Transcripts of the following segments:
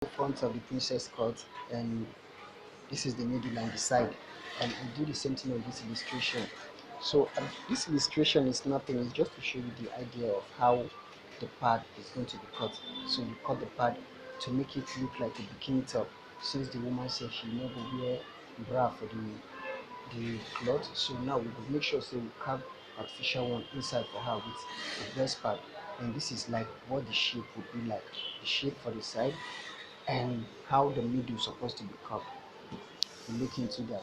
Front of the princess cut, and this is the middle and the side, and we do the same thing on this illustration. So this illustration is nothing, it's just to show you the idea of how the pad is going to be cut. So you cut the pad to make it look like a bikini top, since the woman said she never wear bra for the cloth. So now we will make sure, so we carve artificial one inside for her with the breast pad, and this is like what the shape would be like, the shape for the side, and how the middle is supposed to be cut. We look into that.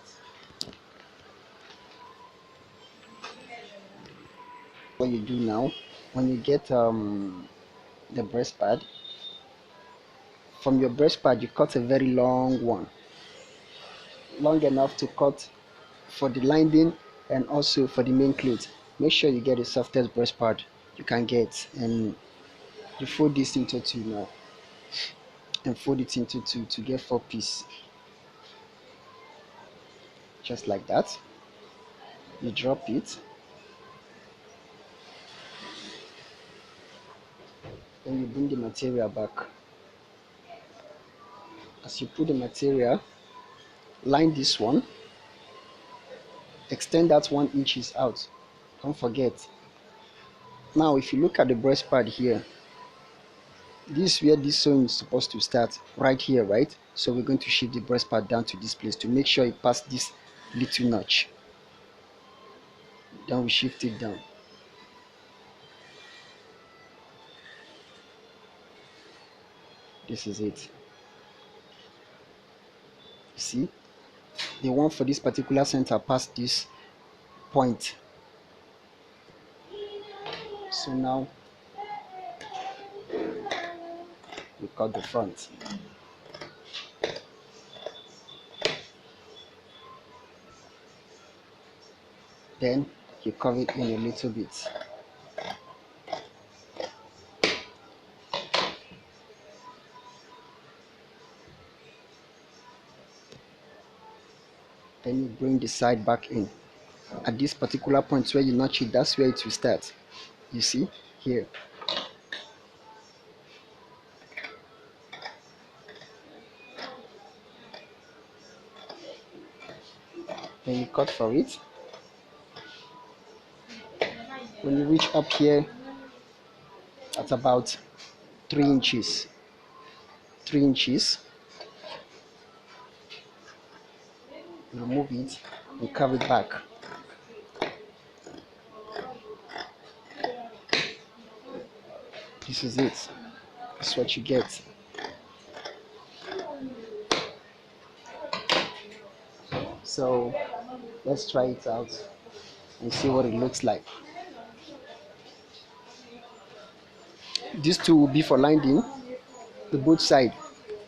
What you do now, when you get the breast pad, from your breast pad you cut a very long one, long enough to cut for the lining and also for the main cloth. Make sure you get the softest breast pad you can get, and you fold this into two now, and fold it into two to get 4 pieces, just like that. You drop it, then you bring the material back. As you put the material, line this one, extend that 1 inches out, don't forget. Now if you look at the breast pad here, this is where this sewing is supposed to start, right here, right? So we're going to shift the breast pad down to this place to make sure it passes this little notch. Then we shift it down. This is it. See, the one for this particular center past this point. So now we cut the front. Then you curve it in a little bit. Then you bring the side back in. At this particular point where you notch it, that's where it will start. You see here. Then you cut for it. When you reach up here at about 3 inches, 3 inches, remove it and curve it back. This is it. This is what you get. So let's try it out and see what it looks like. These two will be for lining the both side,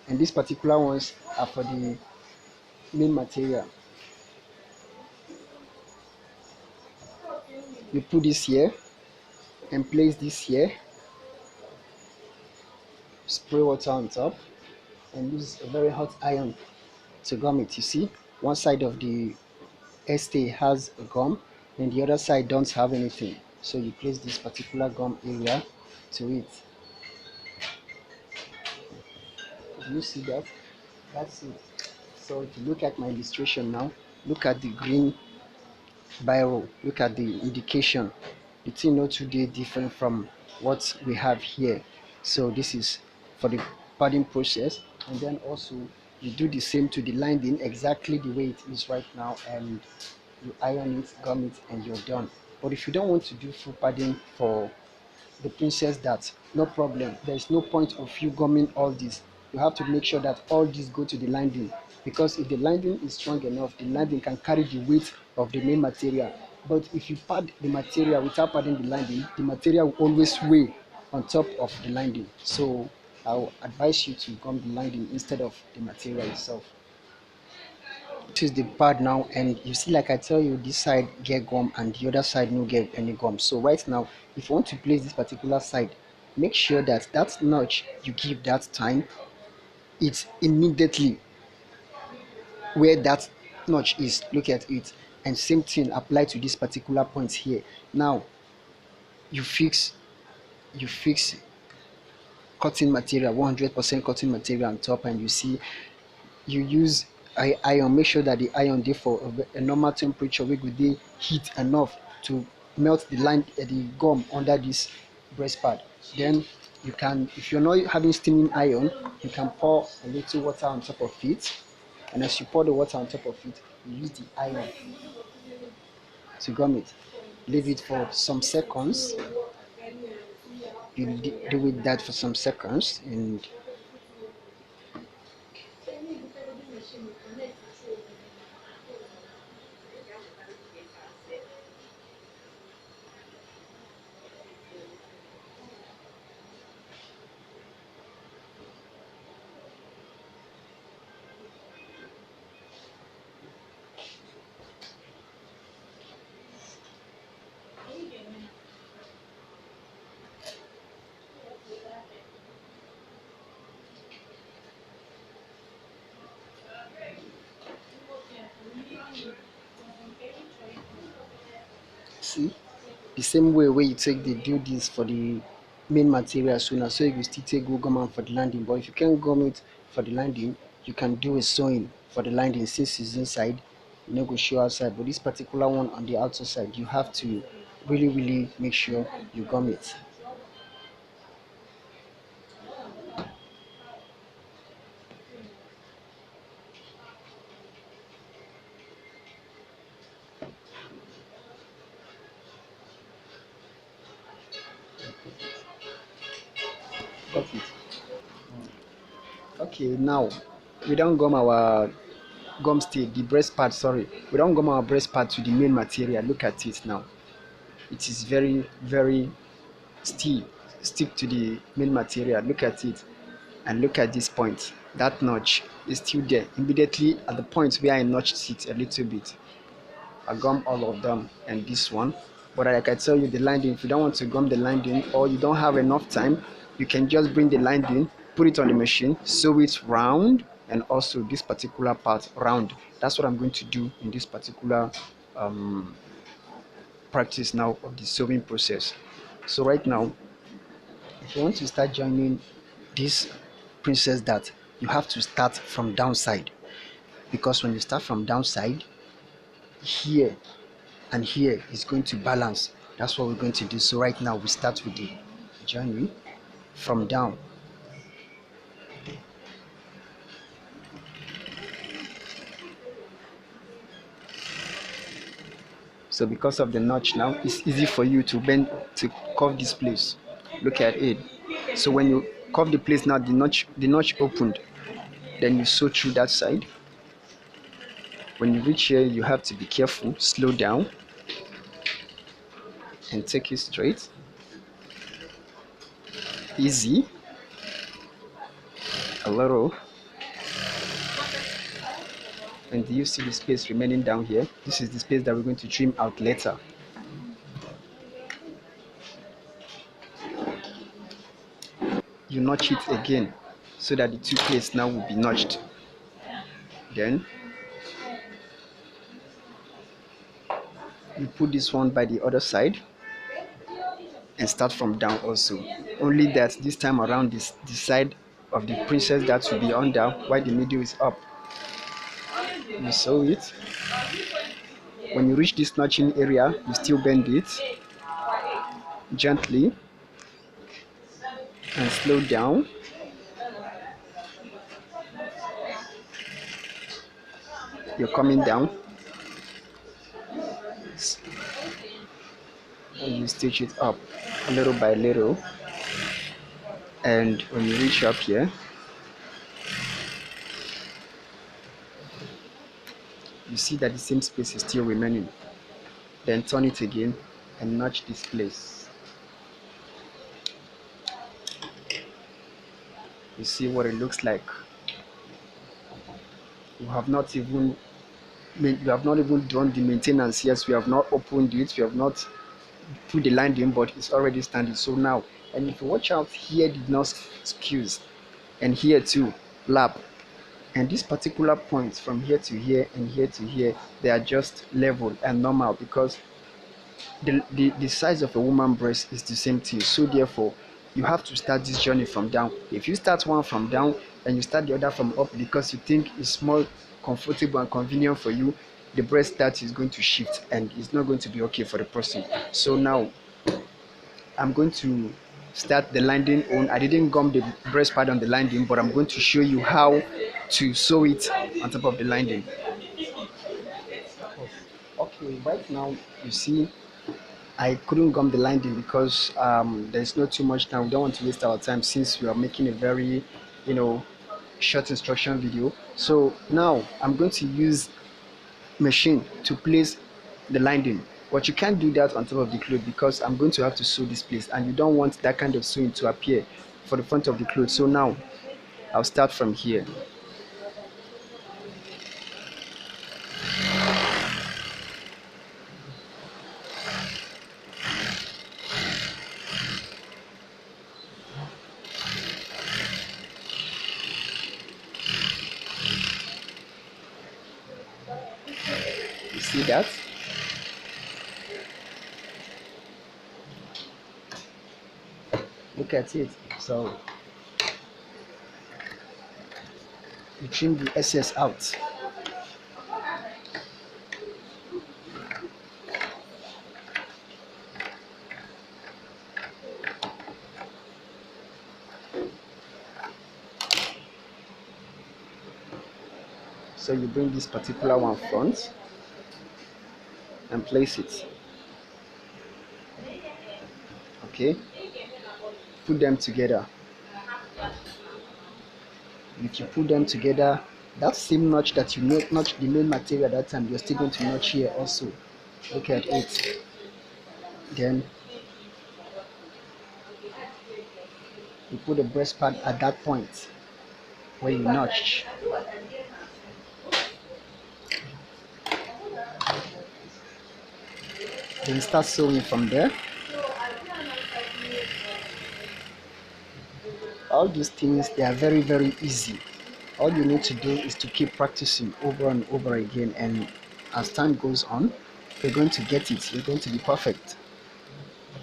and these particular ones are for the main material. You put this here and place this here, spray water on top, and use a very hot iron to gum it. You see, one side of the stay has a gum and the other side don't have anything, so you place this particular gum area to it. Do you see that? That's it. So if you look at my illustration now, look at the green biro, look at the indication. The thing not today different from what we have here. So this is for the padding process, and then also you do the same to the lining exactly the way it is right now, and you iron it, gum it, and you're done. But if you don't want to do full padding for the princess, that no problem, there is no point of you gumming all this. You have to make sure that all this go to the lining, because if the lining is strong enough, the lining can carry the weight of the main material. But if you pad the material without padding the material will always weigh on top of the lining. So I'll advise you to gum the lining instead of the material itself. Choose the pad now, and you see, like I tell you, this side get gum and the other side no get any gum. So right now, if you want to place this particular side, make sure that that notch you give that time, it's immediately where that notch is. Look at it, and same thing apply to this particular point here. Now you fix cotton material, 100% cotton material on top, and you see you use iron. Make sure that the iron dey for a normal temperature wey go dey heat enough to melt the line, the gum under this breast pad. Then you can, if you're not having steaming iron, you can pour a little water on top of it, and as you pour the water on top of it, you use the iron to gum it. Leave it for some seconds. You do with that for some seconds, and see the same way you take dey do this for the main material, so na so you go still take go gum am for the lining. But if you can't gum it for the lining, you can do a sewing for the lining. Since it's inside, you no go show outside, but this particular one on the outer side, you have to really make sure you gum it. Got it. Okay, now we don't gum our gum still the breast part, sorry, we don't gum our breast part to the main material. Look at it now. It is very still stick to the main material. Look at it, and look at this point. That notch is still there immediately at the point where I notched it a little bit. I gum all of them and this one. But like I tell you, the lining, if you don't want to gum the lining or you don't have enough time, you can just bring the lining, put it on the machine, sew it round, and also this particular part round. That's what I'm going to do in this particular practice now of the sewing process. So right now, if you want to start joining this princess dart, you have to start from downside, because when you start from downside, here and here is going to balance. That's what we're going to do. So right now we start with the joining from down. So because of the notch now, it's easy for you to bend to curve this place. Look at it. So when you curve the place now, the notch opened. Then you sew through that side. When you reach here, you have to be careful, slow down, and take it straight. Easy. A little. And do you see the space remaining down here? This is the space that we're going to trim out later. You notch it again so that the two places now will be notched. Then you put this one by the other side and start from down also. Only that this time around, this side of the princess that will be under while the middle is up. You sew it. When you reach this notching area, you still bend it gently and slow down. You're coming down and you stitch it up little by little, and when you reach up here, you see that the same space is still remaining. Then turn it again and notch this place. You see what it looks like. We have not even done the maintenance. Yes, we have not opened it, we have not put the line in, but it's already standing. So now, and if you watch out, here did not skews, and here too lap, and this particular point from here to here and here to here, they are just level and normal, because the size of a woman breast is the same thing. So therefore, you have to start this journey from down. If you start one from down and you start the other from up because you think it's more comfortable and convenient for you, the breast start is going to shift and it's not going to be okay for the person. So now I'm going to start the landing on. I didn't gum the breast pad on the landing, but I'm going to show you how to sew it on top of the landing. Okay, right now you see I couldn't gum the landing because there's not too much time. We don't want to waste our time since we are making a very, you know, short instruction video. So now I'm going to use machine to place the landing, but you can't do that on top of the cloth because I'm going to have to sew this place and you don't want that kind of sewing to appear for the front of the cloth. So now I'll start from here. You see that? Look at it. So you trim the excess out. So you bring this particular one front and place it. Okay, put them together. If you put them together, that same notch that you notch the main material that time, you're still going to notch here also. Look at it. Then you put the breast pad at that point where you notch. Then start sewing from there. All these things, they are very easy. All you need to do is to keep practicing over and over again, and as time goes on, you're going to get it. You're going to be perfect.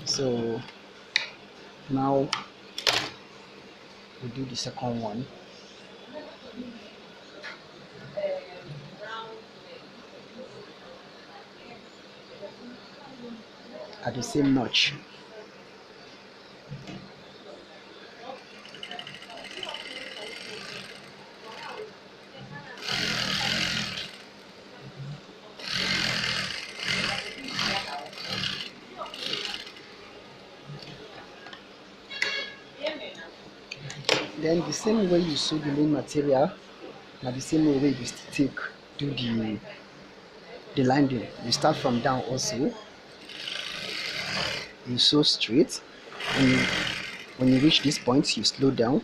So now we do the second one. At the same notch. Then the same way you sew the main material, now the same way you still take do the landing. You start from down also. You sew straight. When you when you reach this point, you slow down.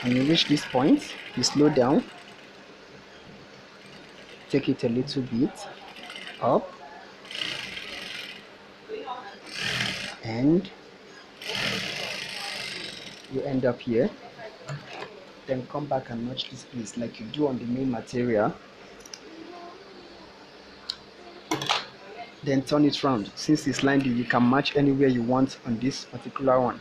When you reach this point, you slow down. Take it a little bit up, and you end up here. Then come back and notch this place like you do on the main material. Then turn it round. Since it's lined, you can match anywhere you want on this particular one.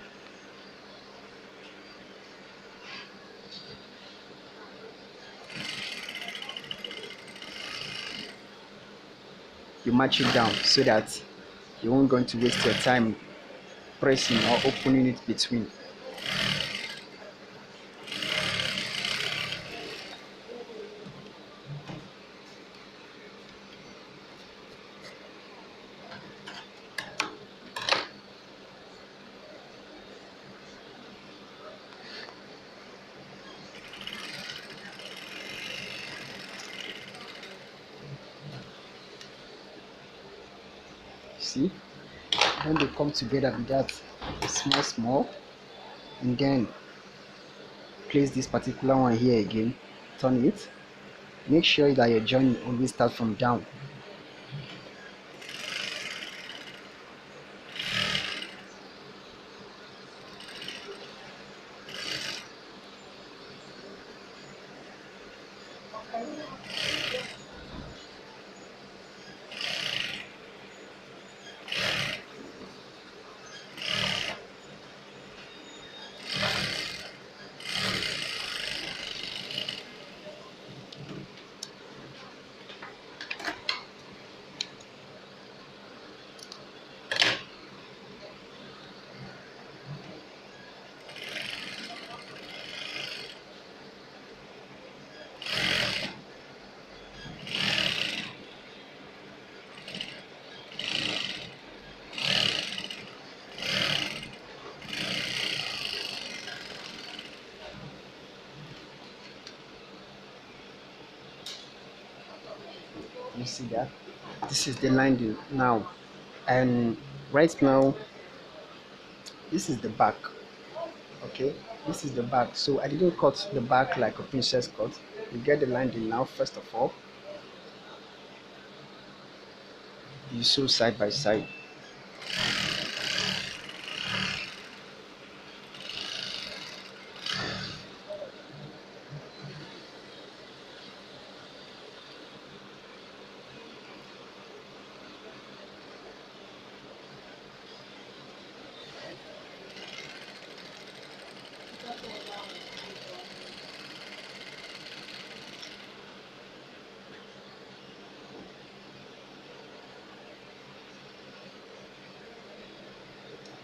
You match it down so that you won't going to waste your time pressing or opening it between. See, when they come together with that small, and then place this particular one here again, turn it. Make sure that your join always start from down. You see that? This is the lining now, and right now this is the back. Okay, this is the back. So I didn't cut the back like a princess cut. You get the lining now. First of all, you sew side by side.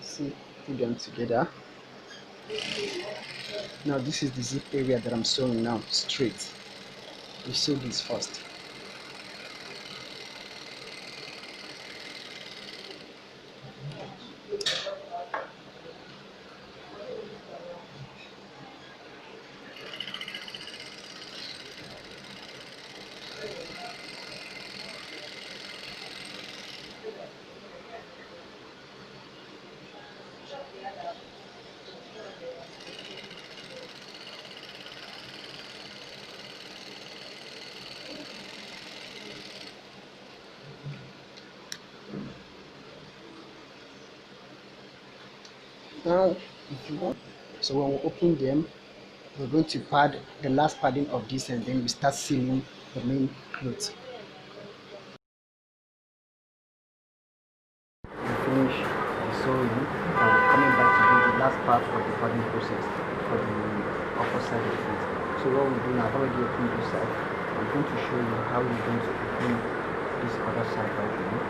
See, put them together. Now this is the zip area that I'm sewing now straight. You sew this first. Now, if you want, so when we open them, we're going to pad the last padding of this, and then we start sealing the main clothes. We finish the sewing, and we're coming back to do the last part of the padding process for the upper side of it. So what we're doing, I've already opened this side. I'm going to show you how you're going to open this other side right now.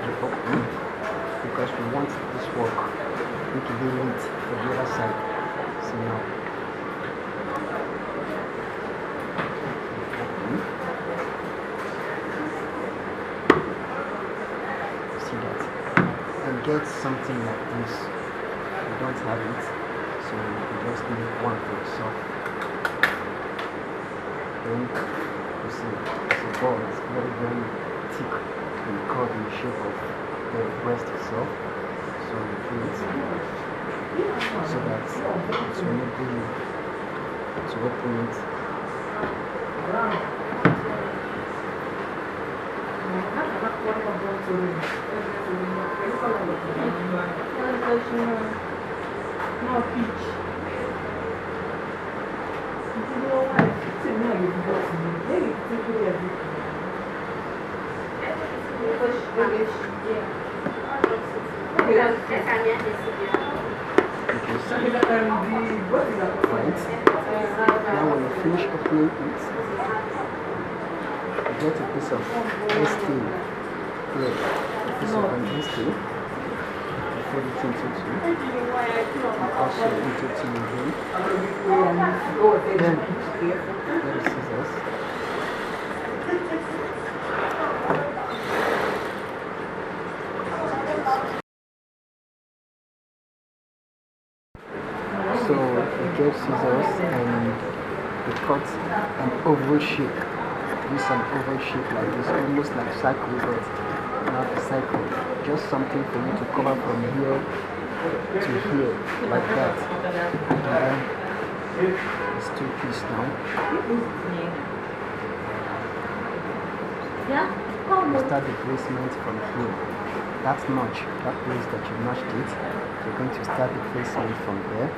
You open, because we want this work to be neat for the other side. So now, open. See that? And get something like this. You don't have it, so you just need one for yourself. Then you see it's a ball. It's very, very thick and curved in the shape of the breast itself. So you do it so that it will enable you to open it. Right. Now when you finish opening it, you get a piece of steel here, a piece of an steel. You fold it into two, and also into two again. Then get the scissors. So you get scissors and you cut an oval shape. Use an oval shape like this, almost like circle, but not a cycle. Just something for you to cover from here to here, like that. And then it's two pieces now. You start the placement from here. That notch, that place that you notched it, you're going to start the placement from there.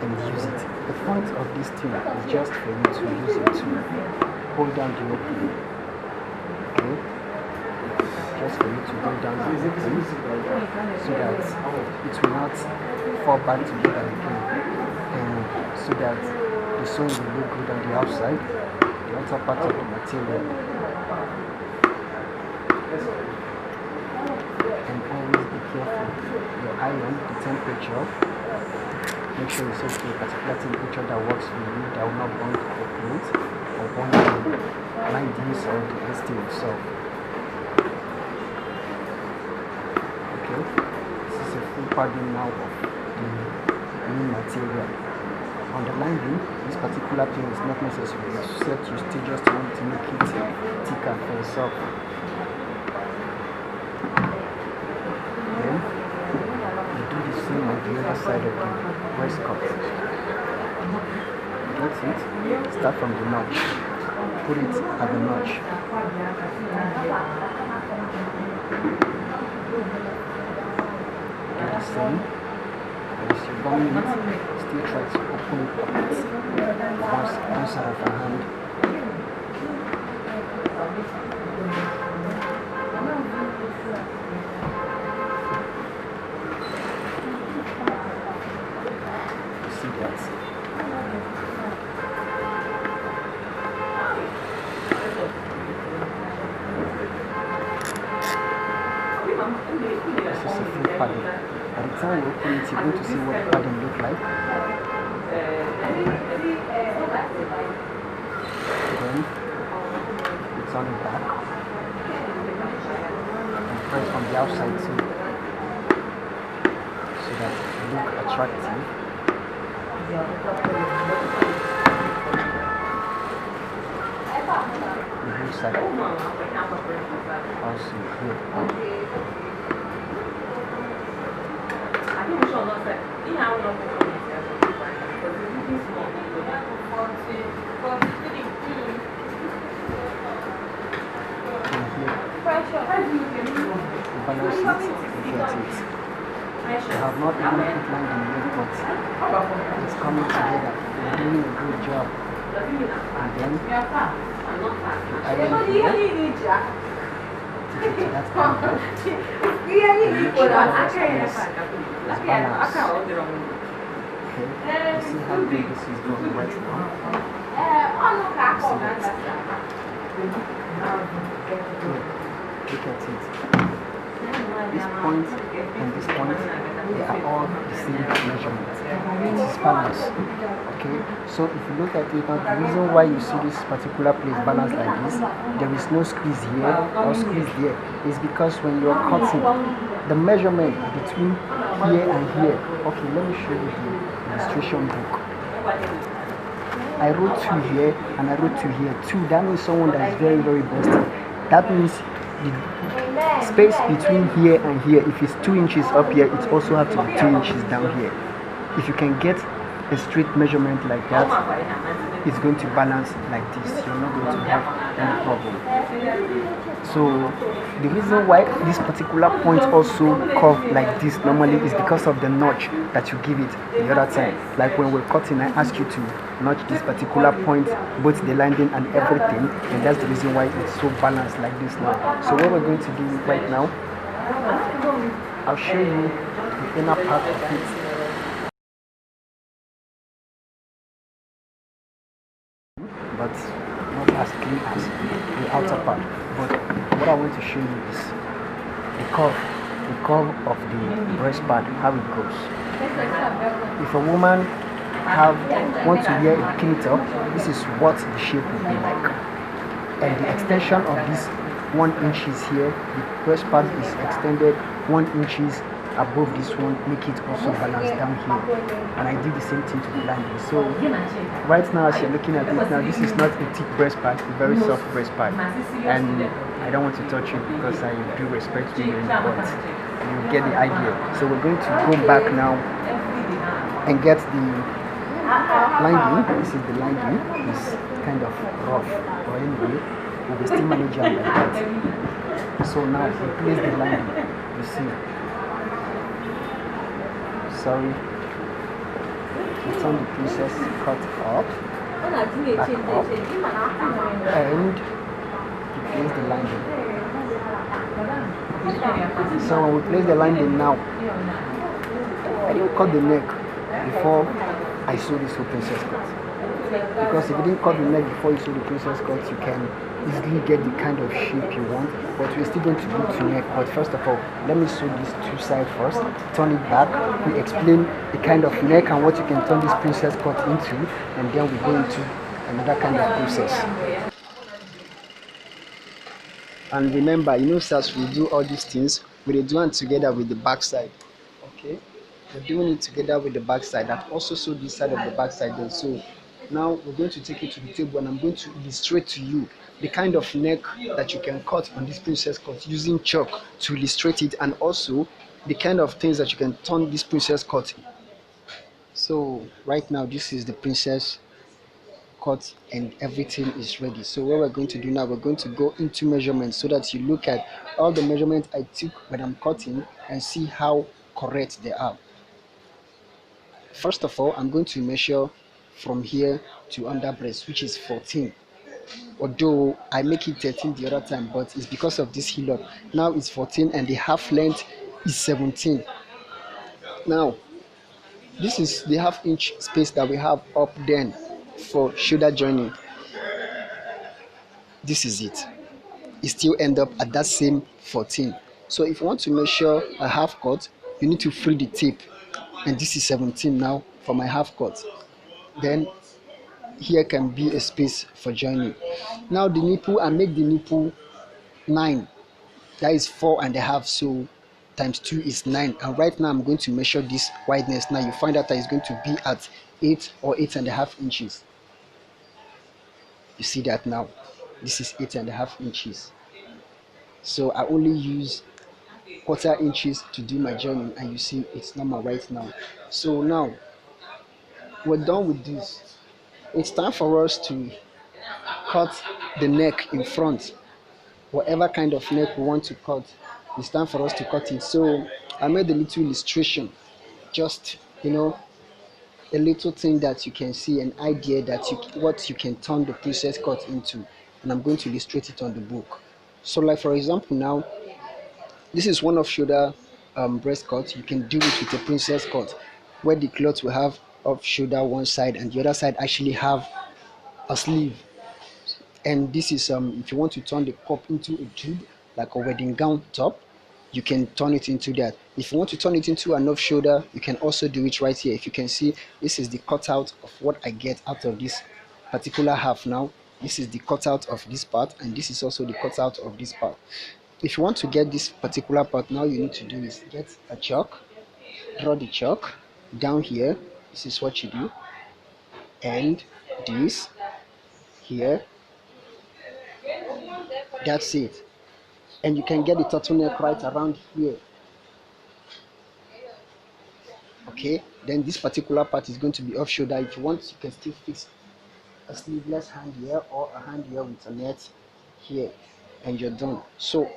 And use it. The point of this thing is just for you to use it to hold down the opening. Okay? Just for you to hold down the opening so that it will not fall back together again. And so that the sewing will look good on the outside, the outer part of the material. And always be careful. Your iron, the temperature, make sure it's okay, particular temperature that works for you, that will not burn the clothes or burn the lines or the steel itself. Okay, this is a full padding now of the new material. lining, this particular thing is not necessary. You set you still just want to make it thicker for yourself. Then you do the same on the other side of the breast cut. Get it? Start from the notch. Put it at the notch. Do the same. As you're going it, still try to open it up one side of your hand. You see that? This is a full padding. By the time you open it, you're going to see what the padding looks like. Then you turn it back and press on the outside too, so that it looks attractive. The whole side also good. Balance it, look at it. I have not even put line in yet, but it's coming together. You're doing a good job. And then iron here. Take it to that angle. And make sure that this is balanced. Okay, you see how big this is going right now? You see that? Good. Look at it. This point and this point, they are all the same measurement. It is balanced. Okay, so if you look at it now, the reason why you see this particular place balanced like this, there is no squeeze here or squeeze there, is because when you are cutting, the measurement between here and here. Okay, let me show you the illustration book. I wrote 2 here and I wrote 2 here. 2, that means someone that is very, very busted. That means the space between here and here, if it's 2 inches up here, it also has to be 2 inches down here. If you can get a straight measurement like that, it's going to balance like this. You're not going to have any problem. So the reason why this particular point also curve like this normally is because of the notch that you give it the other time. Like when we're cutting, I ask you to notch this particular point, both the lining and everything, and that's the reason why it's so balanced like this now. So what we're going to do right now, I'll show you the inner part of it. But not as clean as the outer part. But what I want to show you is the curve of the breast pad, how it goes. If a woman wants to wear a bikini top, this is what the shape will be like. And the extension of this 1 inches here, the breast pad is extended 1 inches above this one, make it also balance down here. And I did the same thing to the lining. So right now, as you're looking at it now, this is not a thick breast pad, a very soft breast pad. And I don't want to touch it because I do respect women, but you get the idea. So we're going to go back now and get the lining. This is the lining. It's kind of rough, but anyway, we will still manage it like that. So now we place the lining. You see. Sorry, you turn the pieces cut up, back up, and you place the lining. So when we place the lining now, I didn't cut the neck before I sew this whole princess cut. Because if you didn't cut the neck before you sew the princess cut, you can easily get the kind of shape you want, but we're still going to go to neck. But first of all, let me sew these 2 sides first, turn it back, we explain the kind of neck and what you can turn this princess cut into, and then we go into another kind of process. And remember, as we do all these things, we do them together with the back side. Okay, we're doing it together with the back side. I've also sewed this side of the back side then. So now we're going to take it to the table and I'm going to illustrate to you the kind of neck that you can cut on this princess cut using chalk to illustrate it, and also the kind of things that you can turn this princess cut. So right now this is the princess cut and everything is ready. So what we're going to do now, we're going to go into measurements so that you look at all the measurements I took when I'm cutting and see how correct they are. First of all, I'm going to measure from here to under breast, which is 14. Although I make it 13 the other time, but it's because of this heel up. Now it's 14 and the half length is 17. Now this is the half inch space that we have up then for shoulder joining. This is it. It still end up at that same 14. So if you want to measure a half cut, you need to free the tape, and this is 17 now for my half cut. Then here can be a space for joining. Now the nipple, I make the nipple 9. That is 4.5. So times 2 is 9. And right now I'm going to measure this wideness. Now you find out that it's going to be at 8 or 8.5 inches. You see that now? This is 8.5 inches. So I only use quarter inches to do my joining, and you see it's normal right now. So now we're done with this. It's time for us to cut the neck in front. Whatever kind of neck we want to cut, it's time for us to cut it. So I made a little illustration, just a little thing that you can see, an idea that what you can turn the princess cut into, and I'm going to illustrate it on the book. So like for example now, this is one of shoulder breast cut. You can do it with a princess cut, where the cloth will have off shoulder one side and the other side actually have a sleeve. And this is if you want to turn the cup into a tube like a wedding gown top, you can turn it into that. If you want to turn it into an off shoulder, you can also do it right here. If you can see, this is the cutout of what I get out of this particular half. Now this is the cutout of this part, and this is also the cutout of this part. If you want to get this particular part, now you need to do is get a chalk, draw the chalk down here. This is what you do, and this here, that's it. And you can get the turtleneck right around here. Okay, then this particular part is going to be off shoulder. If you want, you can still fix a sleeveless hand here or a hand here with a net here, and you're done. So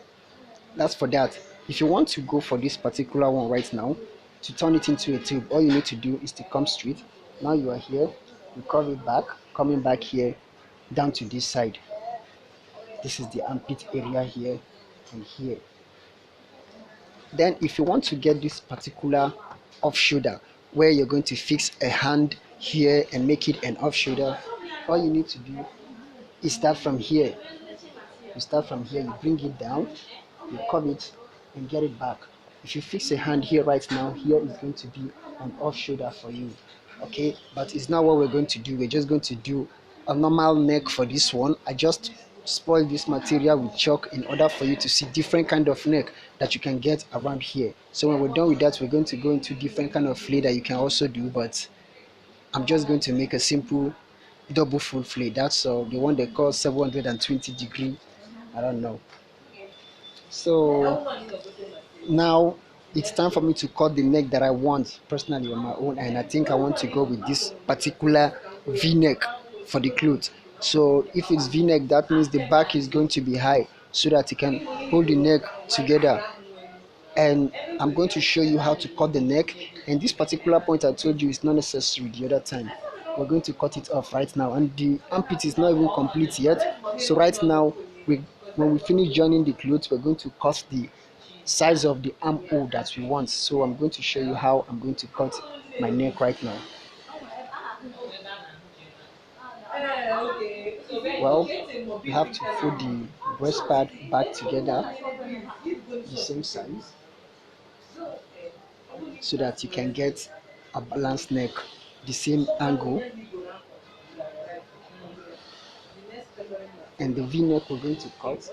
that's for that. If you want to go for this particular one right now, to turn it into a tube, all you need to do is to come straight. Now you are here, you curve it back, coming back here down to this side. This is the armpit area here and here. Then if you want to get this particular off shoulder, where you're going to fix a hand here and make it an off shoulder, all you need to do is start from here. You start from here, you bring it down, you curve it and get it back. If you fix a hand here right now, here is going to be an off shoulder for you. Okay, but it's not what we're going to do. We're just going to do a normal neck for this one. I just spoil this material with chalk in order for you to see different kind of neck that you can get around here. So when we're done with that, we're going to go into different kind of flay that you can also do, but I'm just going to make a simple double full flay. That's the one they call 720 degree. I don't know. So now it's time for me to cut the neck that I want personally on my own, and I think I want to go with this particular v-neck for the clothes. So if it's v-neck, that means the back is going to be high so that it can hold the neck together. And I'm going to show you how to cut the neck, and this particular point I told you is not necessary the other time. We're going to cut it off right now, and the armpit is not even complete yet. So right now, when we finish joining the clothes, we're going to cut the size of the armhole that we want. So I'm going to show you how I'm going to cut my neck right now. Well, you have to fold the breast pad back together the same size so that you can get a balanced neck, the same angle. And the v-neck we're going to cut,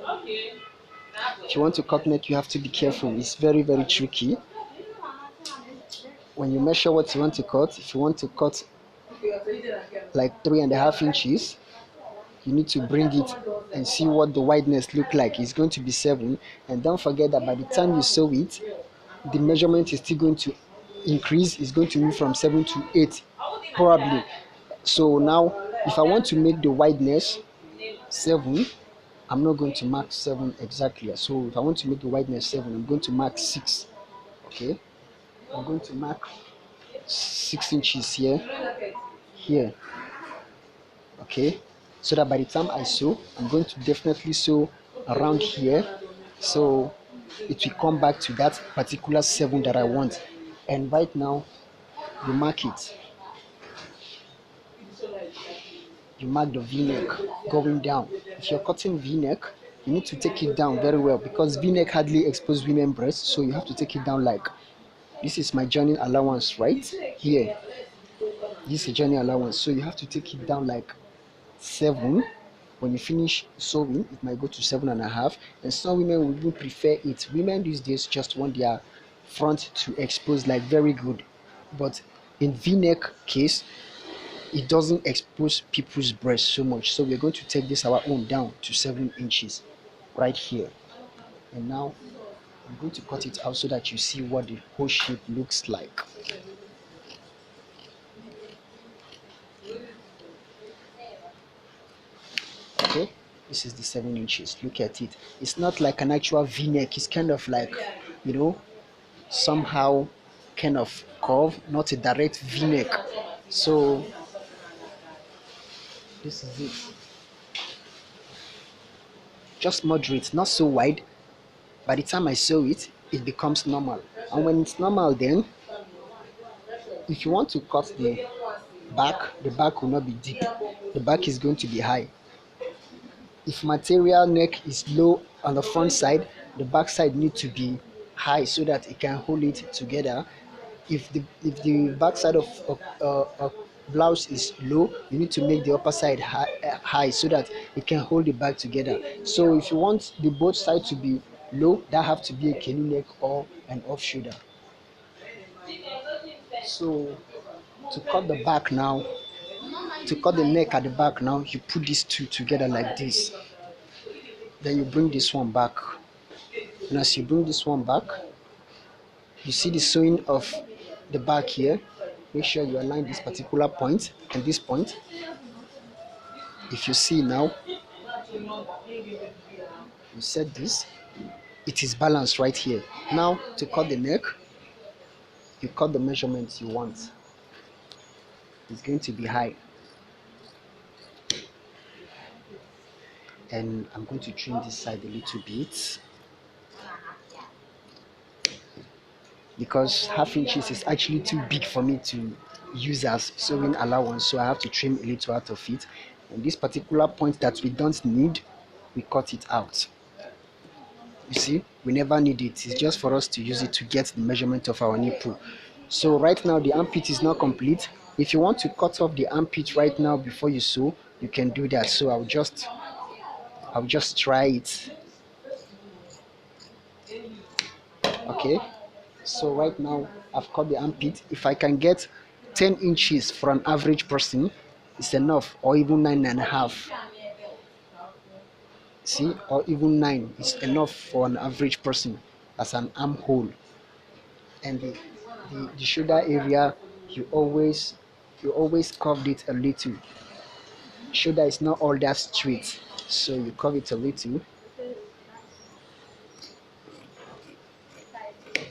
if you want to cut neck, you have to be careful. It's very, very tricky. when you measure what you want to cut, if you want to cut like 3.5 inches, you need to bring it and see what the wideness look like. It's going to be 7, and don't forget that by the time you sew it, the measurement is still going to increase. It's going to move from 7 to 8 probably. So now if I want to make the wideness 7, I'm not going to mark 7 exactly. So if I want to make the wideness 7, I'm going to mark 6. Okay, I'm going to mark 6 inches here. Okay, so that by the time I sew, I'm going to definitely sew around here, so it will come back to that particular 7 that I want. And right now you mark it, you mark the v-neck going down. If you're cutting v-neck, you need to take it down very well, because v-neck hardly expose women breasts, so you have to take it down. Like, this is my journey allowance right here, this is journey allowance, so you have to take it down like 7. When you finish sewing, it might go to 7.5, and some women will even prefer it. Women these days just want their front to expose like very good, but in v-neck case, it doesn't expose people's breasts so much, so we're going to take this our own down to 7 inches right here. And now I'm going to cut it out so that you see what the whole shape looks like. Okay, this is the 7 inches. Look at it. It's not like an actual v-neck. It's kind of like, somehow kind of curve, not a direct v-neck. So this is it. Just moderate, not so wide. By the time I sew it, it becomes normal. And when it's normal, then if you want to cut the back will not be deep. The back is going to be high. If material neck is low on the front side, the back side needs to be high so that it can hold it together. If the back side of a blouse is low, you need to make the upper side high so that it can hold the back together. So if you want the both side to be low, that have to be a canoe neck or an off shoulder. So to cut the back now, to cut the neck at the back now, you put these two together like this. Then you bring this one back. And as you bring this one back, you see the sewing of the back here. Make sure you align this particular point and this point. If you see now, you set this, it is balanced right here. Now to cut the neck, you cut the measurements you want. It's going to be high, and I'm going to trim this side a little bit, because ½ inches is actually too big for me to use as sewing allowance, so I have to trim a little out of it. And this particular point that we don't need, we cut it out. You see, we never need it. It's just for us to use it to get the measurement of our nipple. So right now the armpit is not complete. If you want to cut off the armpit right now before you sew, you can do that. So I'll just try it. Okay, so right now I've cut the armpit. If I can get 10 inches for an average person, it's enough, or even 9.5. See, or even 9 is enough for an average person as an armhole. And the shoulder area, you always curve it a little. Shoulder is not all that straight, so you curve it a little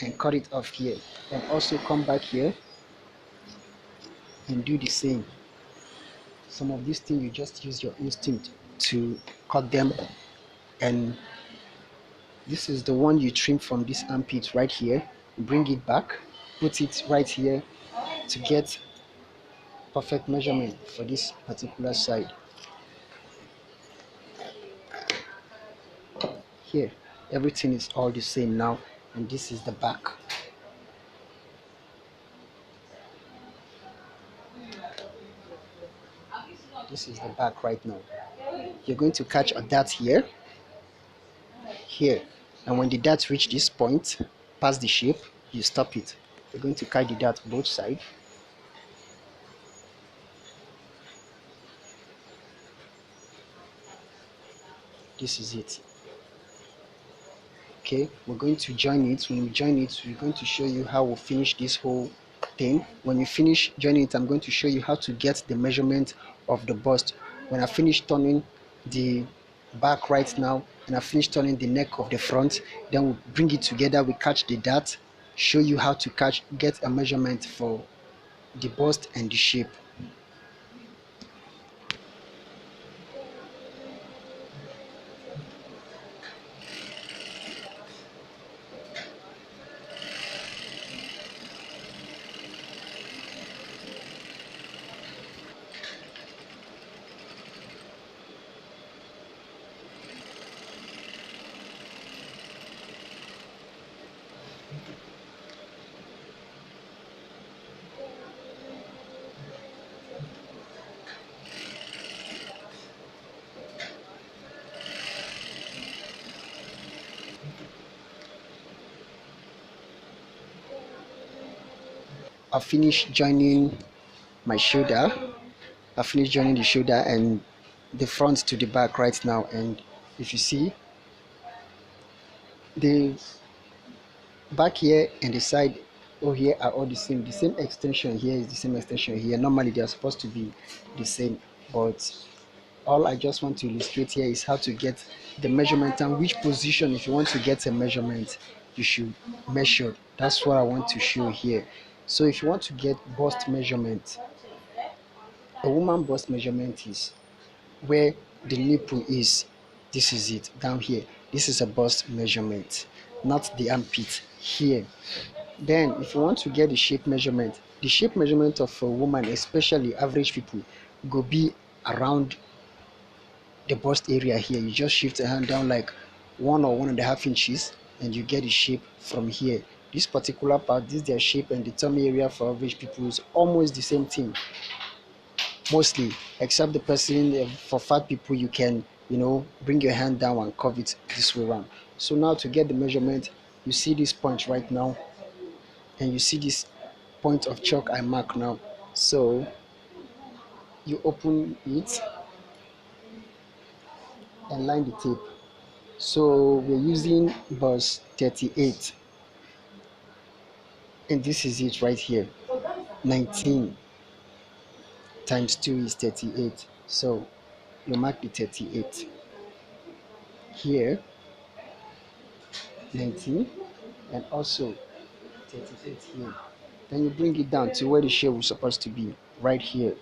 and cut it off here, and also come back here and do the same. Some of these things you just use your instinct to cut them. And this is the one you trim from this armpit right here. Bring it back, put it right here to get perfect measurement for this particular side. Here, everything is all the same now, and this is the back. This is the back right now. You're going to catch a dart here, and when the dart reach this point, past the shape, you stop it. we're going to carry the dart both sides. This is it. Okay, we're going to join it. When we join it, we're going to show you how we'll finish this whole thing. When you finish joining it, I'm going to show you how to get the measurement of the bust. When I finish turning the back right now and I finish turning the neck of the front, then we'll bring it together, we catch the dart, show you how to get a measurement for the bust and the shape. I finished joining my shoulder. I finished joining the shoulder and the front to the back right now, and if you see, the back here and the side over here are all the same. The same extension here is the same extension here. Normally they are supposed to be the same, but all I just want to illustrate here is how to get the measurement and which position. If you want to get a measurement, you should measure. That's what I want to show here. So if you want to get bust measurement, a woman bust measurement is where the nipple is. This is it down here. This is a bust measurement, not the armpit here. Then if you want to get the shape measurement of a woman, especially average people, go be around the bust area here. You just shift the hand down like 1 or 1.5 inches and you get the shape from here. This particular part, this their shape, and the tummy area for average people is almost the same thing, mostly, except the person for fat people, you can, bring your hand down and curve it this way around. So now to get the measurement, you see this point right now, and you see this point of chalk I mark now. So you open it and line the tape. So we're using bus 38, and this is it right here. 19 times 2 is 38. So you mark the 38 here, 19, and also 38 here. Then you bring it down to where the shape was supposed to be, right here.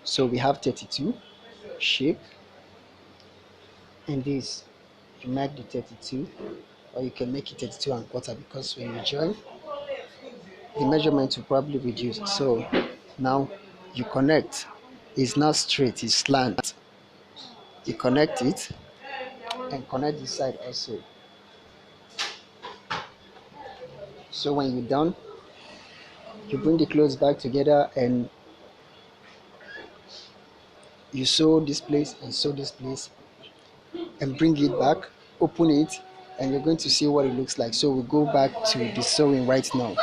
So we have 32 shape, and this, you mark the 32, or you can make it 32 and 1/4, because when you join, the measurement will probably reduce. So now you connect. It's not straight, it's slant. You connect it and connect this side also. So when you're done, you bring the clothes back together and you sew this place and sew this place and bring it back, open it, and you're going to see what it looks like. So we'll go back to the sewing right now.